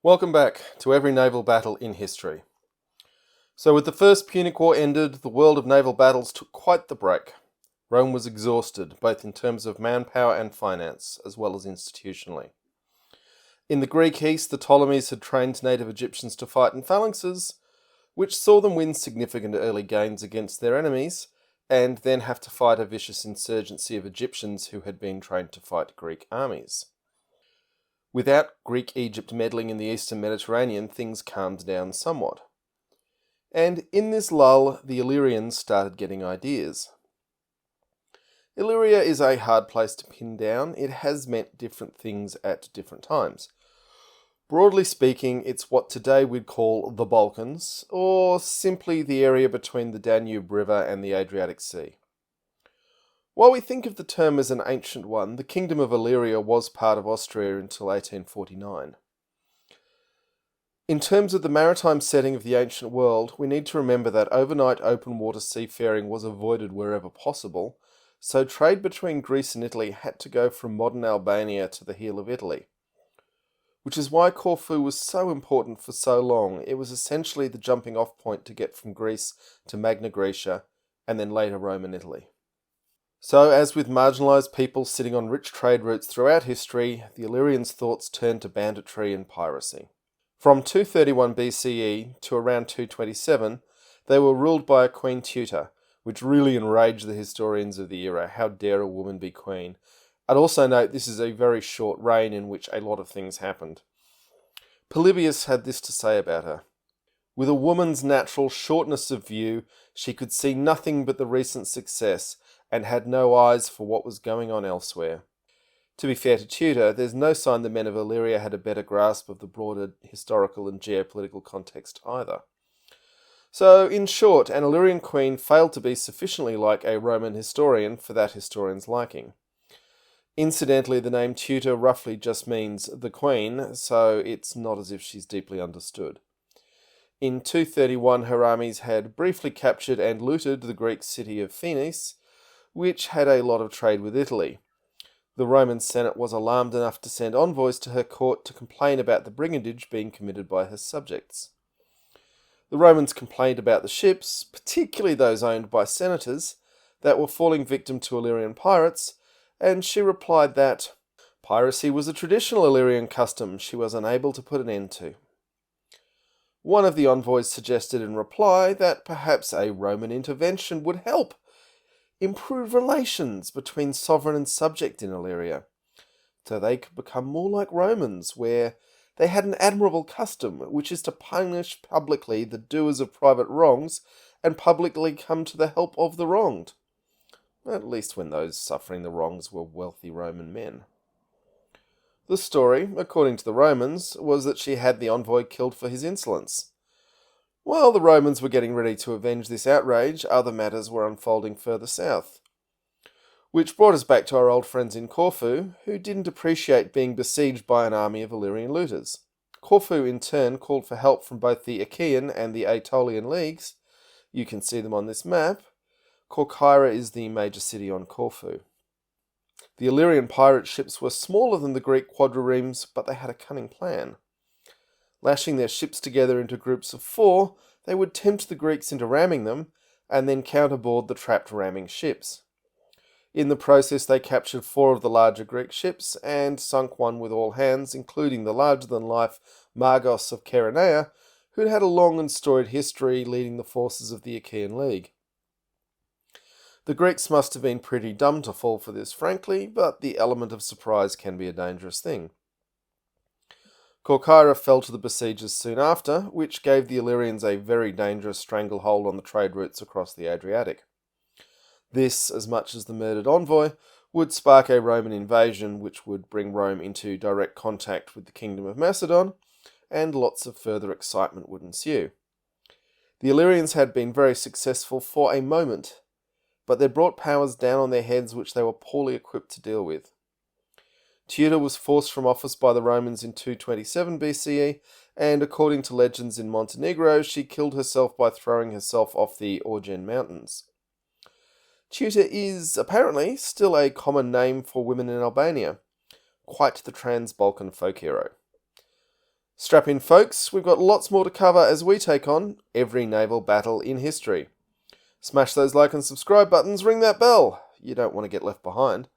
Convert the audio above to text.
Welcome back to every naval battle in history. So with the First Punic War ended, the world of naval battles took quite the break. Rome was exhausted, both in terms of manpower and finance, as well as institutionally. In the Greek East, the Ptolemies had trained native Egyptians to fight in phalanxes, which saw them win significant early gains against their enemies, and then have to fight a vicious insurgency of Egyptians who had been trained to fight Greek armies. Without Greek Egypt meddling in the eastern Mediterranean, things calmed down somewhat. And in this lull, the Illyrians started getting ideas. Illyria is a hard place to pin down. It has meant different things at different times. Broadly speaking, it's what today we'd call the Balkans, or simply the area between the Danube River and the Adriatic Sea. While we think of the term as an ancient one, the Kingdom of Illyria was part of Austria until 1849. In terms of the maritime setting of the ancient world, we need to remember that overnight open water seafaring was avoided wherever possible, so trade between Greece and Italy had to go from modern Albania to the heel of Italy. Which is why Corfu was so important for so long. It was essentially the jumping off point to get from Greece to Magna Graecia, and then later Rome and Italy. So, as with marginalised people sitting on rich trade routes throughout history, the Illyrians' thoughts turned to banditry and piracy. From 231 BCE to around 227, they were ruled by a Queen Tutor, which really enraged the historians of the era. How dare a woman be queen? I'd also note this is a very short reign in which a lot of things happened. Polybius had this to say about her. With a woman's natural shortness of view, she could see nothing but the recent success, and had no eyes for what was going on elsewhere. To be fair to Tudor, there's no sign the men of Illyria had a better grasp of the broader historical and geopolitical context either. So, in short, an Illyrian queen failed to be sufficiently like a Roman historian for that historian's liking. Incidentally, the name Tutor roughly just means the queen, so it's not as if she's deeply understood. In 231, her armies had briefly captured and looted the Greek city of Phoenice, which had a lot of trade with Italy. The Roman Senate was alarmed enough to send envoys to her court to complain about the brigandage being committed by her subjects. The Romans complained about the ships, particularly those owned by senators, that were falling victim to Illyrian pirates, and she replied that piracy was a traditional Illyrian custom she was unable to put an end to. One of the envoys suggested in reply that perhaps a Roman intervention would help improve relations between sovereign and subject in Illyria, so they could become more like Romans, where they had an admirable custom, which is to punish publicly the doers of private wrongs and publicly come to the help of the wronged, at least when those suffering the wrongs were wealthy Roman men. The story, according to the Romans, was that she had the envoy killed for his insolence. While the Romans were getting ready to avenge this outrage, other matters were unfolding further south. Which brought us back to our old friends in Corfu, who didn't appreciate being besieged by an army of Illyrian looters. Corfu, in turn, called for help from both the Achaean and the Aetolian leagues. You can see them on this map. Kokaira is the major city on Corfu. The Illyrian pirate ships were smaller than the Greek quadriremes, but they had a cunning plan. Lashing their ships together into groups of 4, they would tempt the Greeks into ramming them, and then counterboard the trapped ramming ships. In the process, they captured 4 of the larger Greek ships, and sunk one with all hands, including the larger-than-life Magos of Cheronea, who'd had a long and storied history leading the forces of the Achaean League. The Greeks must have been pretty dumb to fall for this, frankly, but the element of surprise can be a dangerous thing. Kokaira fell to the besiegers soon after, which gave the Illyrians a very dangerous stranglehold on the trade routes across the Adriatic. This, as much as the murdered envoy, would spark a Roman invasion which would bring Rome into direct contact with the Kingdom of Macedon, and lots of further excitement would ensue. The Illyrians had been very successful for a moment, but they brought powers down on their heads which they were poorly equipped to deal with. Tutor was forced from office by the Romans in 227 BCE, and according to legends in Montenegro, she killed herself by throwing herself off the Orgen Mountains. Tutor is, apparently, still a common name for women in Albania. Quite the trans-Balkan folk hero. Strap in, folks, we've got lots more to cover as we take on every naval battle in history. Smash those like and subscribe buttons, ring that bell. You don't want to get left behind.